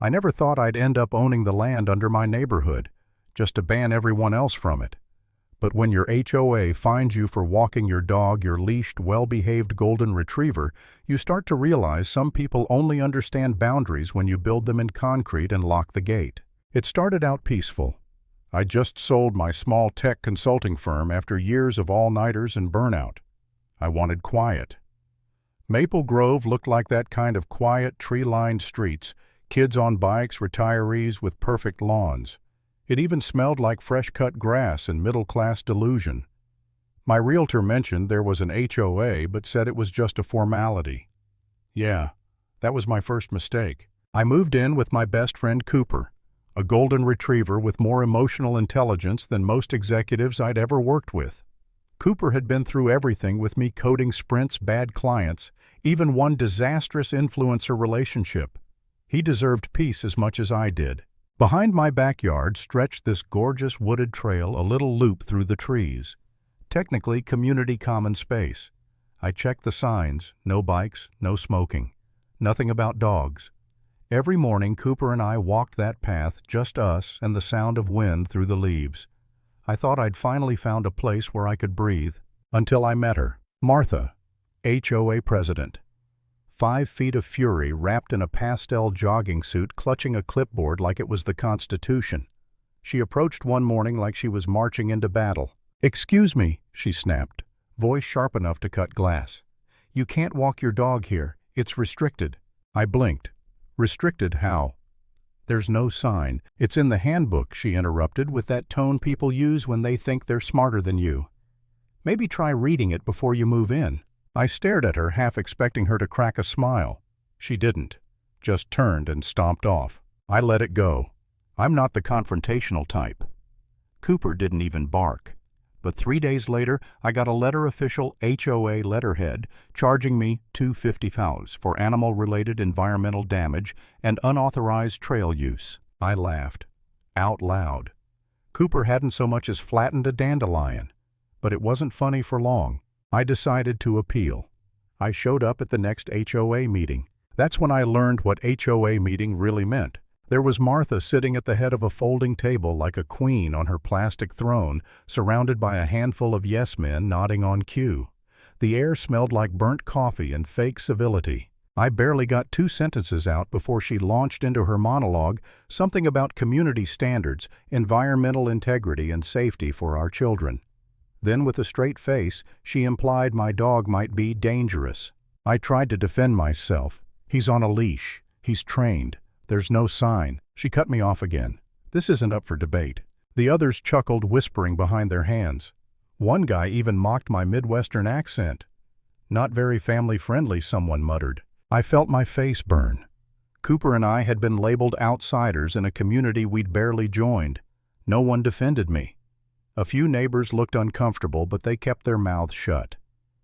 I never thought I'd end up owning the land under my neighborhood, just to ban everyone else from it. But when your HOA finds you for walking your dog, your leashed, well-behaved golden retriever, you start to realize some people only understand boundaries when you build them in concrete and lock the gate. It started out peaceful. I just sold my small tech consulting firm after years of all-nighters and burnout. I wanted quiet. Maple Grove looked like that kind of quiet, tree-lined streets, kids on bikes, retirees with perfect lawns. It even smelled like fresh-cut grass and middle-class delusion. My realtor mentioned there was an HOA but said it was just a formality. Yeah, that was my first mistake. I moved in with my best friend Cooper, a golden retriever with more emotional intelligence than most executives I'd ever worked with. Cooper had been through everything with me, coding sprints, bad clients, even one disastrous influencer relationship. He deserved peace as much as I did. Behind my backyard stretched this gorgeous wooded trail, a little loop through the trees. Technically community common space. I checked the signs, no bikes, no smoking, nothing about dogs. Every morning Cooper and I walked that path, just us and the sound of wind through the leaves. I thought I'd finally found a place where I could breathe, until I met her. Martha, HOA president. 5 feet of fury, wrapped in a pastel jogging suit, clutching a clipboard like it was the Constitution. She approached one morning like she was marching into battle. "Excuse me," she snapped, voice sharp enough to cut glass. "You can't walk your dog here. It's restricted." I blinked. Restricted how? "There's no sign. It's in the handbook," she interrupted with that tone people use when they think they're smarter than you. "Maybe try reading it before you move in." I stared at her, half expecting her to crack a smile. She didn't, just turned and stomped off. I let it go. I'm not the confrontational type. Cooper didn't even bark. But 3 days later, I got a letter official HOA letterhead charging me $250 for animal-related environmental damage and unauthorized trail use. I laughed. Out loud. Cooper hadn't so much as flattened a dandelion. But it wasn't funny for long. I decided to appeal. I showed up at the next HOA meeting. That's when I learned what HOA meeting really meant. There was Martha sitting at the head of a folding table like a queen on her plastic throne, surrounded by a handful of yes men nodding on cue. The air smelled like burnt coffee and fake civility. I barely got 2 sentences out before she launched into her monologue, something about community standards, environmental integrity, and safety for our children. Then, with a straight face, she implied my dog might be dangerous. I tried to defend myself. "He's on a leash. He's trained. There's no sign." She cut me off again. "This isn't up for debate." The others chuckled, whispering behind their hands. One guy even mocked my Midwestern accent. "Not very family-friendly," someone muttered. I felt my face burn. Cooper and I had been labeled outsiders in a community we'd barely joined. No one defended me. A few neighbors looked uncomfortable, but they kept their mouths shut.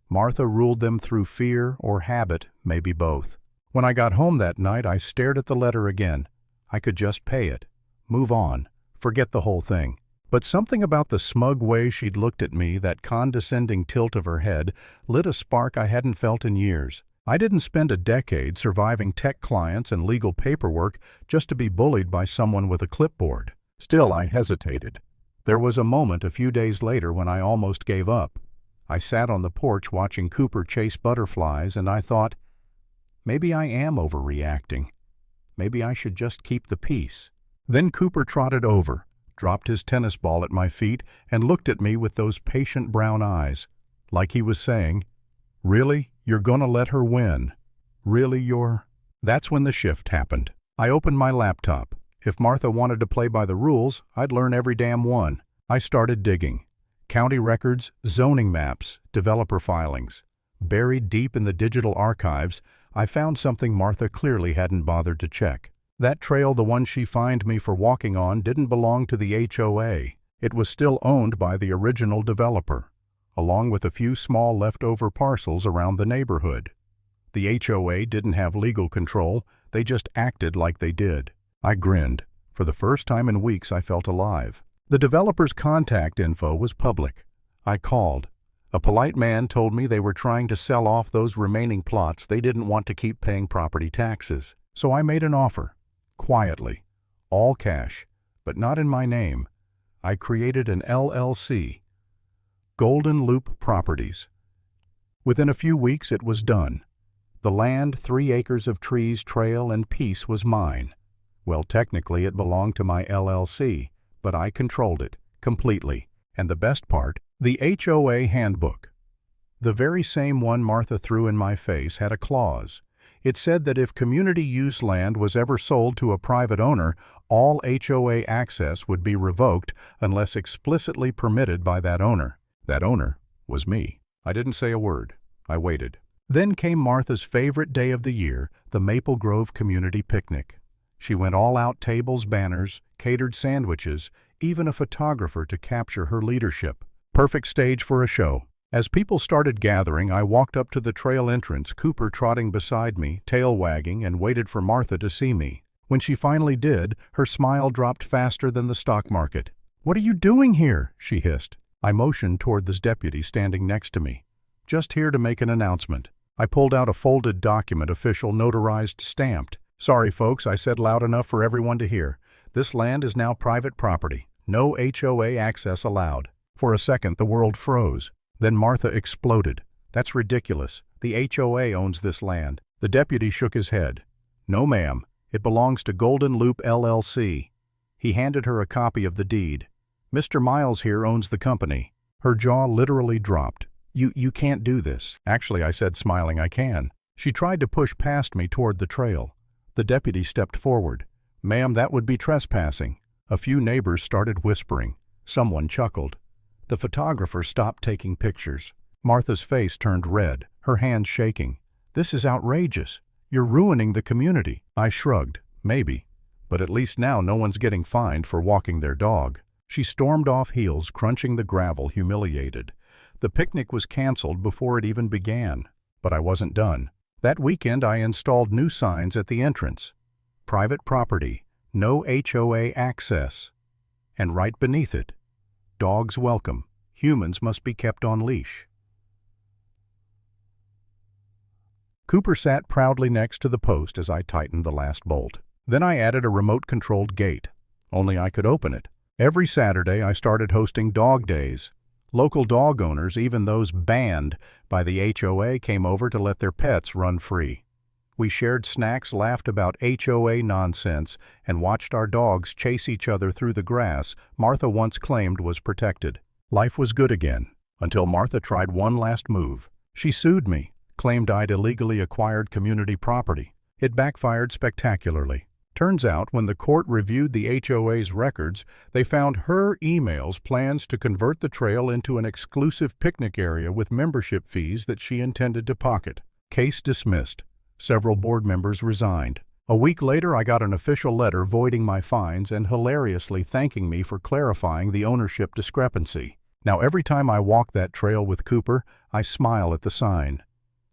Martha ruled them through fear or habit, maybe both. When I got home that night, I stared at the letter again. I could just pay it. Move on. Forget the whole thing. But something about the smug way she'd looked at me, that condescending tilt of her head, lit a spark I hadn't felt in years. I didn't spend a decade surviving tech clients and legal paperwork just to be bullied by someone with a clipboard. Still, I hesitated. There was a moment a few days later when I almost gave up. I sat on the porch watching Cooper chase butterflies, and I thought, maybe I am overreacting. Maybe I should just keep the peace. Then Cooper trotted over, dropped his tennis ball at my feet, and looked at me with those patient brown eyes, like he was saying, "Really? You're gonna let her win? Really, you're—" That's when the shift happened. I opened my laptop. If Martha wanted to play by the rules, I'd learn every damn one. I started digging. County records, zoning maps, developer filings. Buried deep in the digital archives, I found something Martha clearly hadn't bothered to check. That trail, the one she fined me for walking on, didn't belong to the HOA. It was still owned by the original developer, along with a few small leftover parcels around the neighborhood. The HOA didn't have legal control, they just acted like they did. I grinned. For the first time in weeks, I felt alive. The developer's contact info was public. I called. A polite man told me they were trying to sell off those remaining plots. They didn't want to keep paying property taxes. So I made an offer. Quietly, all cash, but not in my name. I created an LLC, Golden Loop Properties. Within a few weeks it was done. The land, 3 acres of trees, trail, and peace was mine. Well, technically it belonged to my LLC, but I controlled it, completely. And the best part, the HOA handbook. The very same one Martha threw in my face had a clause. It said that if community use land was ever sold to a private owner, all HOA access would be revoked unless explicitly permitted by that owner. That owner was me. I didn't say a word. I waited. Then came Martha's favorite day of the year, the Maple Grove Community Picnic. She went all out, tables, banners, catered sandwiches, even a photographer to capture her leadership. Perfect stage for a show. As people started gathering, I walked up to the trail entrance, Cooper trotting beside me, tail wagging, and waited for Martha to see me. When she finally did, her smile dropped faster than the stock market. "What are you doing here?" she hissed. I motioned toward this deputy standing next to me. "Just here to make an announcement." I pulled out a folded document, official, notarized, stamped. "Sorry, folks," I said loud enough for everyone to hear. "This land is now private property. No HOA access allowed." For a second, the world froze. Then Martha exploded. "That's ridiculous. The HOA owns this land." The deputy shook his head. "No, ma'am. It belongs to Golden Loop LLC. He handed her a copy of the deed. "Mr. Miles here owns the company." Her jaw literally dropped. You can't do this." "Actually," I said, smiling, "I can." She tried to push past me toward the trail. The deputy stepped forward. "Ma'am, that would be trespassing." A few neighbors started whispering. Someone chuckled. The photographer stopped taking pictures. Martha's face turned red, her hands shaking. "This is outrageous. You're ruining the community." I shrugged. "Maybe. But at least now no one's getting fined for walking their dog." She stormed off, heels crunching the gravel, humiliated. The picnic was canceled before it even began. But I wasn't done. That weekend I installed new signs at the entrance. "Private property. No HOA access." And right beneath it, "Dogs welcome. Humans must be kept on leash." Cooper sat proudly next to the post as I tightened the last bolt. Then I added a remote-controlled gate. Only I could open it. Every Saturday I started hosting dog days. Local dog owners, even those banned by the HOA, came over to let their pets run free. We shared snacks, laughed about HOA nonsense, and watched our dogs chase each other through the grass Martha once claimed was protected. Life was good again, until Martha tried one last move. She sued me, claimed I'd illegally acquired community property. It backfired spectacularly. Turns out, when the court reviewed the HOA's records, they found her emails, plans to convert the trail into an exclusive picnic area with membership fees that she intended to pocket. Case dismissed. Several board members resigned. A week later, I got an official letter voiding my fines and hilariously thanking me for clarifying the ownership discrepancy. Now every time I walk that trail with Cooper, I smile at the sign.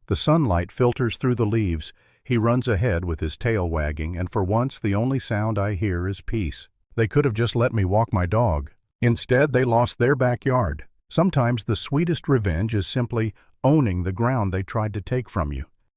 The sunlight filters through the leaves. He runs ahead with his tail wagging, and for once the only sound I hear is peace. They could have just let me walk my dog. Instead, they lost their backyard. Sometimes the sweetest revenge is simply owning the ground they tried to take from you.